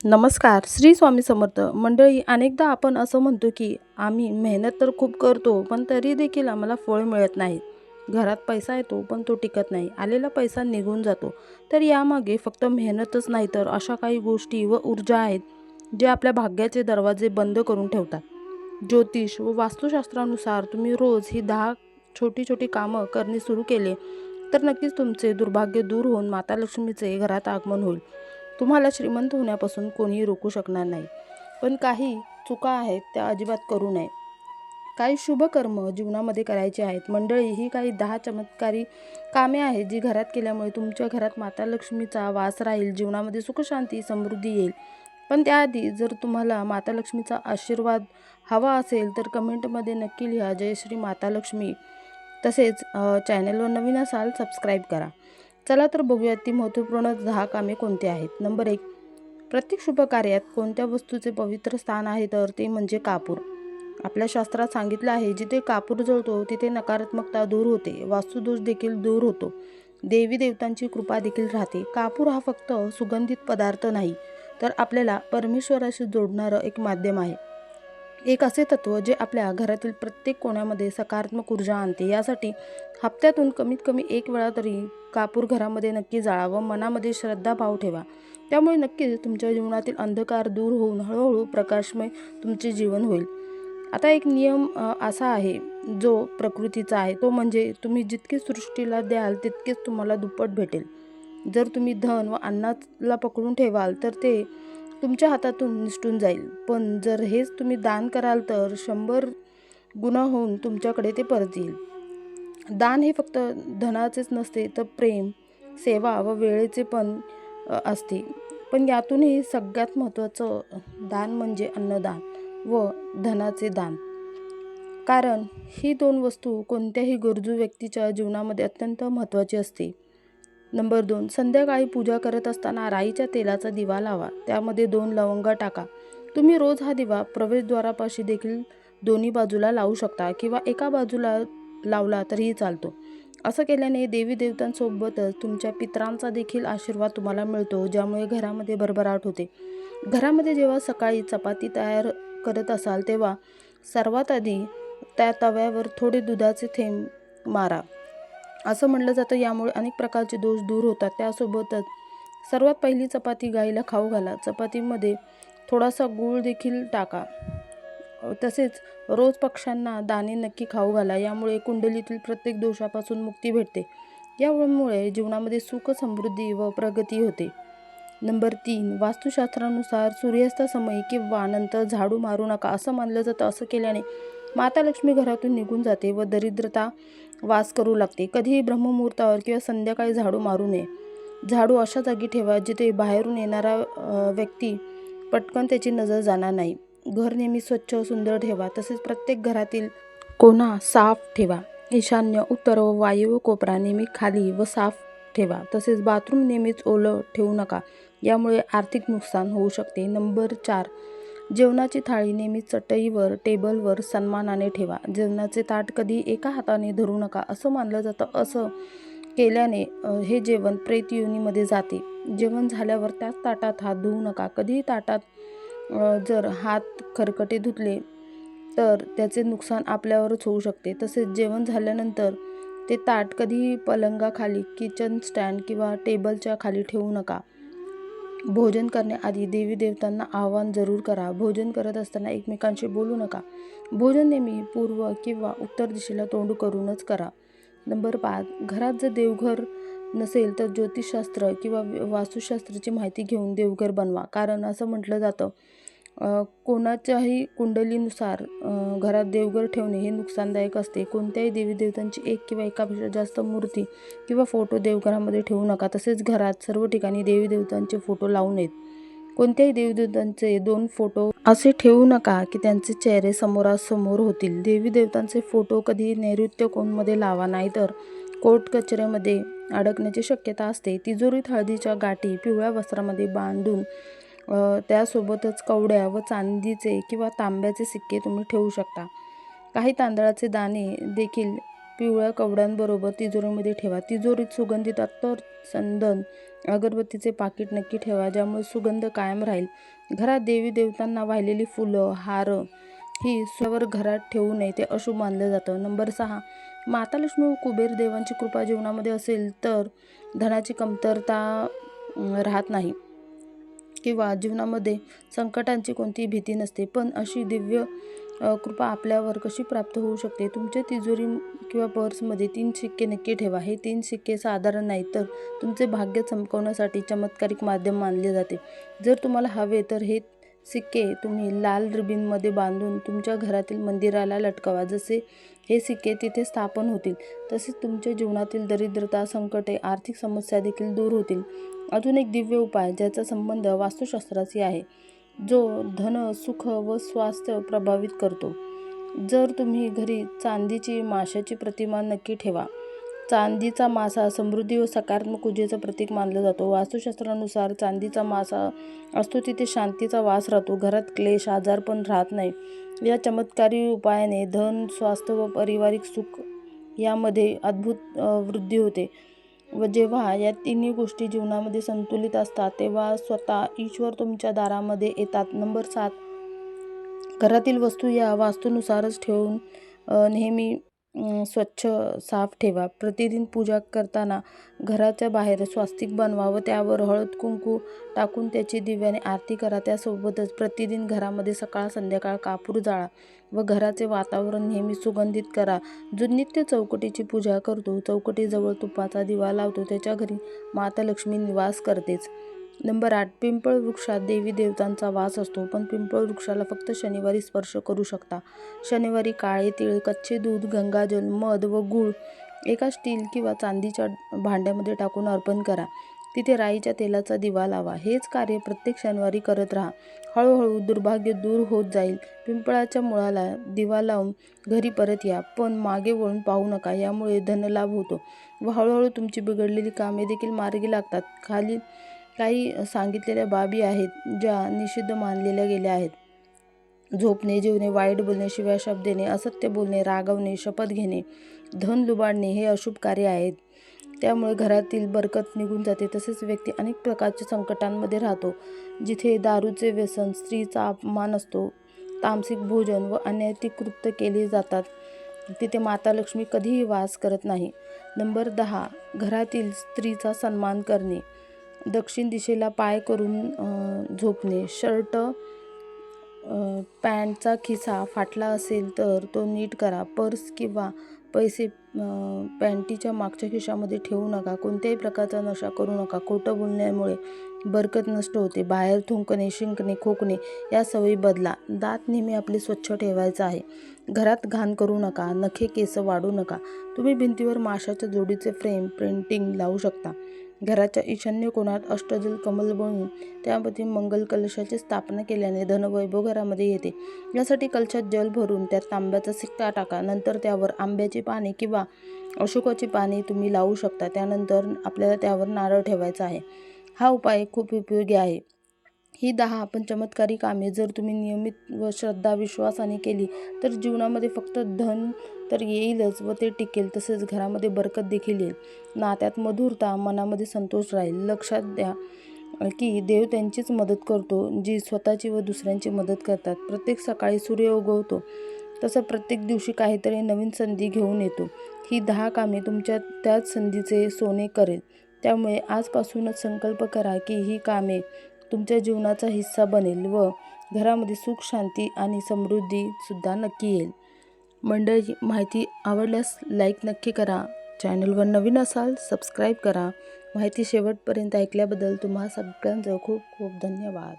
नमस्कार. श्री स्वामी समर्थ. मंडळी, अनेकदा आपण असं म्हणतो की आम्ही मेहनत तर खूप करतो, पण तरी देखील आम्हाला फळ मिळत नाही. घरात पैसा येतो, पण तो टिकत नाही. आलेला पैसा निघून जातो. तर यामागे फक्त मेहनतच नाही, तर अशा काही गोष्टी व ऊर्जा आहेत, जे आपल्या भाग्याचे दरवाजे बंद करून ठेवतात. ज्योतिष व वास्तुशास्त्रानुसार तुम्ही रोज ही 10 छोटी-छोटी कामं करणे सुरू केले, तर नक्कीच तुमचे दुर्भाग्य दूर होऊन माता लक्ष्मीचे घरात आगमन होईल. तुम्हाला श्रीमंत होण्यापासून कोणीही रोखू शकणार नाही. पण काही चुका आहेत त्या अजिबात करू नये. काही शुभ कर्म जीवनामध्ये करायचे आहेत. मंडळी, ही काही 10 चमत्कारी कामे आहेत जी घरात केल्यामुळे तुमच्या घरात माता लक्ष्मीचा वास राहील, जीवनामध्ये सुखशांती समृद्धी येईल. पण त्याआधी जर तुम्हाला माता लक्ष्मीचा आशीर्वाद हवा असेल तर कमेंटमध्ये नक्की लिहा जय श्री माता लक्ष्मी. तसेच चॅनलवर नवीन असाल सबस्क्राईब करा. चला तर बघूया ती महत्त्वपूर्ण 10 कामे कोणती आहेत. नंबर 1, प्रत्येक शुभ कार्यात कोणत्या वस्तूचे पवित्र स्थान आहे, तर ते म्हणजे कापूर. आपल्या शास्त्रात सांगितलं आहे, जिथे कापूर जळतो तिथे नकारात्मकता दूर होते, वास्तुदोष देखील दूर होतो, देवी देवतांची कृपा देखील राहते. कापूर हा फक्त सुगंधित पदार्थ नाही, तर आपल्याला परमेश्वराशी जोडणारं एक माध्यम आहे. एक असे तत्व जे आपल्या घरातील प्रत्येक कोण्यामध्ये सकारात्मक ऊर्जा आणते. यासाठी हप्त्यातून कमीत कमी 1 वेळा तरी कापूर घरामध्ये नक्की जाळा व मनामध्ये श्रद्धाभाव ठेवा. त्यामुळे नक्कीच तुमच्या जीवनातील अंधकार दूर होऊन हळूहळू प्रकाशमय तुमचे जीवन होईल. आता एक नियम असा आहे जो प्रकृतीचा आहे, तो म्हणजे तुम्ही जितके सृष्टीला द्याल तितकेच तुम्हाला दुप्पट भेटेल. जर तुम्ही धन व अन्नाला पकडून ठेवाल तर ते तुमच्या हातातून निसटून जाईल. पण जर हेच तुम्ही दान कराल तर 100 गुणा होऊन तुमच्याकडे ते परत येईल. दान हे फक्त धनाचेच नसते, तर प्रेम, सेवा व वेळेचे पण असते. पण यातूनही सगळ्यात महत्त्वाचं दान म्हणजे अन्नदान व धनाचे दान. कारण ही 2 वस्तू कोणत्याही गरजू व्यक्तीच्या जीवनामध्ये अत्यंत महत्त्वाची असते. नंबर 2, संध्याकाळी पूजा करत असताना राईच्या तेलाचा दिवा लावा. त्यामध्ये 2 लवंगा टाका. तुम्ही रोज हा दिवा प्रवेशद्वारापाशी देखील दोन्ही बाजूला लावू शकता किंवा एका बाजूला लावला तरीही चालतो. असं केल्याने देवी देवतांसोबतच तुमच्या पितरांचा देखील आशीर्वाद तुम्हाला मिळतो, ज्यामुळे घरामध्ये भरभराट होते. घरामध्ये जेव्हा सकाळी चपाती तयार करत असाल तेव्हा सर्वात आधी त्या तव्यावर थोडे दुधाचे थेंब मारा. असं म्हटलं जातं यामुळे अनेक प्रकारचे दोष दूर होतात. त्यासोबतच सर्वात पहिली चपाती गाईला खाऊ घाला. चपातीमध्ये थोडासा गूळ देखील टाका. तसेच रोज पक्ष्यांना दाणे नक्की खाऊ घाला. यामुळे कुंडलीतील प्रत्येक दोषापासून मुक्ती भेटते. यामुळे जीवनामध्ये सुख, समृद्धी व प्रगती होते. नंबर 3, वास्तुशास्त्रानुसार सूर्यास्तासमयी किंवा नंतर झाडू मारू नका असं मानलं जातं. असं केल्याने माता लक्ष्मी घरातून निघून जाते व दरिद्रता वास करू लागते. कधीही ब्रह्ममुहूर्तावर किंवा संध्याकाळी झाडू मारू नये. झाडू अशा जागी ठेवा जिथे बाहेरून येणारा व्यक्ती पटकन त्याची नजर जाणार नाही. घर नेहमी स्वच्छ सुंदर ठेवा. तसेच प्रत्येक घरातील कोना साफ ठेवा. ईशान्य, उत्तर व वायव्य कोपरा नेहमी खाली व साफ ठेवा. तसेच बाथरूम नेहमीच ओलं ठेवू नका. यामुळे आर्थिक नुकसान होऊ शकते. नंबर 4, जेवणाची थाळी नेहमी चटईवर, टेबलवर सन्मानाने ठेवा. जेवणाचे ताट कधी एका हाताने धरू नका असं मानलं जातं. असं केल्याने हे जेवण प्रेत योनीमध्ये जाते. जेवण झाल्यावर त्याच ताटात हात धुवू नका. कधीही ताटात जर हात खरकटे धुतले तर त्याचे नुकसान आपल्यावरच होऊ शकते. तसेच जेवण झाल्यानंतर ते ताट कधीही पलंगाखाली, किचन स्टँड किंवा टेबलच्या खाली ठेवू नका. भोजन करण्याआधी देवी देवतांना आवाहन जरूर करा. भोजन करत असताना एकमेकांशी बोलू नका. भोजन नेहमी पूर्व किंवा उत्तर दिशेला तोंड करूनच करा. नंबर 5, घरात जर देवघर नसेल तर ज्योतिषशास्त्र किंवा वास्तुशास्त्राची माहिती घेऊन देवघर बनवा. कारण असं म्हटलं जातं कोणाच्याही कुंडलीनुसार घरात देवघर ठेवणे हे नुकसानदायक असते. कोणत्याही देवी देवतांची 1 किंवा एकापेक्षा जास्त मूर्ती किंवा फोटो देवघरामध्ये ठेवू नका. तसेच घरात सर्व ठिकाणी देवी देवतांचे फोटो लावू नयेत. कोणत्याही देवी देवतांचे 2 फोटो असे ठेवू नका की त्यांचे चेहरे समोरासमोर होतील. देवी देवतांचे फोटो कधी नैऋत्य कोणमध्ये लावा, नाहीतर कोर्ट कचेरीमध्ये अडकण्याची शक्यता असते. तिजोरीत हळदीच्या गाठी पिवळ्या वस्त्रामध्ये बांधून त्यासोबतच कवड्या व चांदीचे किंवा तांब्याचे सिक्के तुम्ही ठेवू शकता. काही तांदळाचे दाणे देखील पिवळ्या कवड्यांबरोबर तिजोरीमध्ये ठेवा. तिजोरीत सुगंधित अत्तर, चंदन, अगरबत्तीचे पाकिट नक्की ठेवा, ज्यामुळे सुगंध कायम राहील. घरात देवी देवतांना वाहिलेली फुलं, हार ही सुवर घरात ठेवू नये, ते अशुभ मानलं जातं. नंबर 6, माता लक्ष्मी व कुबेर देवांची कृपा जीवनामध्ये असेल तर धनाची कमतरता राहत नाही किंवा जीवनामध्ये संकटांची कोणतीही भीती नसते. पण अशी दिव्य कृपा आपल्यावर कशी प्राप्त होऊ शकते? तुमच्या तिजोरी किंवा पर्समध्ये 3 शिक्के नक्की ठेवा. हे 3 शिक्के साधारण नाहीत, तर तुमचे भाग्य चमकवण्यासाठी चमत्कारिक माध्यम मानले जाते. जर तुम्हाला हवे तर हे सिक्के तुम्ही लाल रिबिनमध्ये बांधून तुमच्या घरातील मंदिराला लटकवा. जसे हे सिक्के तिथे स्थापन होतील, तसेच तुमच्या जीवनातील दरिद्रता, संकटे, आर्थिक समस्या देखील दूर होतील. अजून एक दिव्य उपाय ज्याचा संबंध वास्तुशास्त्राशी आहे, जो धन, सुख व स्वास्थ्य प्रभावित करतो. जर तुम्ही घरी चांदीची माशाची प्रतिमा नक्की ठेवा. चांदीचा मासा समृद्धी व सकारात्मक ऊर्जेचं प्रतीक मानला जातो. वास्तुशास्त्रानुसार चांदीचा मासा असतो तिथे शांतीचा वास राहतो, घरात क्लेश, आजारपण राहत नाही. या चमत्कारी उपायाने धन, स्वास्थ्य व पारिवारिक सुख यामध्ये अद्भुत वृद्धी होते. व जेव्हा या तिन्ही गोष्टी जीवनामध्ये संतुलित असतात, तेव्हा स्वतः ईश्वर तुमच्या दारामध्ये येतात. नंबर 7, घरातील वस्तू या वास्तूनुसारच ठेवून नेहमी स्वच्छ, साफ ठेवा. प्रतिदिन पूजा करताना घराच्या बाहेर स्वास्तिक बनवा व त्यावर हळद कुंकू टाकून त्याची दिव्याने आरती करा. त्यासोबतच प्रतिदिन घरामध्ये सकाळ संध्याकाळ कापूर जाळा व घराचे वातावरण नेहमी सुगंधित करा. जो नित्य चौकटीची पूजा करतो, चौकटीजवळ तुपाचा दिवा लावतो, त्याच्या घरी माता लक्ष्मी निवास करतेच. नंबर 8, पिंपळ वृक्षात देवी देवतांचा वास असतो, पण पिंपळ वृक्षाला फक्त शनिवारी स्पर्श करू शकता. शनिवारी काळे तीळ, कच्चे दूध, गंगाजल, मध व गूळ एका स्टील किंवा चांदीच्या भांड्यामध्ये टाकून अर्पण करा. तिथे राईच्या तेलाचा दिवा लावा. हेच कार्य प्रत्येक शनिवारी करत राहा. हळूहळू दुर्भाग्य दूर होत जाईल. पिंपळाच्या मुळाला दिवा लावून घरी परत या, पण मागे वळून पाहू नका. यामुळे धनलाभ होतो व हळूहळू तुमची बिघडलेली कामे देखील मार्गी लागतात. खाली काही सांगितलेल्या बाबी आहेत ज्या निषिद्ध मानलेल्या गेल्या आहेत. झोपणे, जेवणे, वाईट बोलणे, शिव्या शब्द देणे, असत्य बोलणे, रागवणे, शपथ घेणे, धन लुबाडणे हे अशुभ कार्य आहेत. त्यामुळे घरातील बरकत निघून जाते. तसेच व्यक्ती अनेक प्रकारच्या संकटांमध्ये राहतो. जिथे दारूचे व्यसन, स्त्रीचा अपमान असतो, तामसिक भोजन व अनैतिक कृत्य केली जातात, तिथे माता लक्ष्मी कधीही वास करत नाही. नंबर 10, घरातील स्त्रीचा सन्मान करणे. दक्षिण दिशेला पाय करून झोपणे. शर्ट पॅन्टचा खिसा फाटला असेल तर तो नीट करा. पर्स किंवा पैसे पॅन्टीच्या मागच्या खिशामध्ये ठेवू नका. कोणत्याही प्रकारचा नशा करू नका. खोटं बोलण्यामुळे बरकत नष्ट होते. बाहेर थुंकणे, शिंकणे, खोकणे या सवयी बदला. दात नेहमी आपले स्वच्छ ठेवायचं आहे. घरात घाण करू नका. नखे, केस वाढू नका. तुम्ही भिंतीवर माशाच्या जोडीचे फ्रेम पेंटिंग लावू शकता. घराच्या ईशान्य कोणात अष्टदल कमल बनवून त्यामध्ये मंगल कलशाची स्थापना केल्याने धनवैभव घरामध्ये येते. यासाठी कलशात जल भरून त्यात तांब्याचा सिक्का टाका. नंतर त्यावर आंब्याची पाने किंवा अशोकाची पाने तुम्ही लावू शकता. त्यानंतर आपल्याला त्यावर नारळ ठेवायचा आहे. हा उपाय खूप उपयोगी आहे. ही 10 आपण चमत्कारी कामे जर तुम्ही नियमित व श्रद्धा विश्वासाने केली तर जीवनामध्ये फक्त धन तर येईलच व ते टिकेल, तसेच घरामध्ये बरकत देखील येईल. नात्यात मधुरता, मनामध्ये संतोष राहील. लक्षात द्या की देव त्यांचीच मदत करतो जी स्वतःची व दुसऱ्यांची मदत करतात. प्रत्येक सकाळी सूर्य उगवतो तसं प्रत्येक दिवशी काहीतरी नवीन संधी घेऊन येतो. ही 10 कामे तुमच्या त्याच संधीचे सोने करेल. त्यामुळे आजपासूनच संकल्प करा की ही कामे तुमच्या जीवनाचा हिस्सा बनेल व घरामध्ये सुख, शांती आणि समृद्धी सुद्धा नक्की येईल. मंडळी, माहिती आवडल्यास लाईक नक्की करा. चॅनलवर नवीन असाल सबस्क्राईब करा. माहिती शेवटपर्यंत ऐकल्याबद्दल तुम्हा सगळ्यांचं खूप खूप धन्यवाद.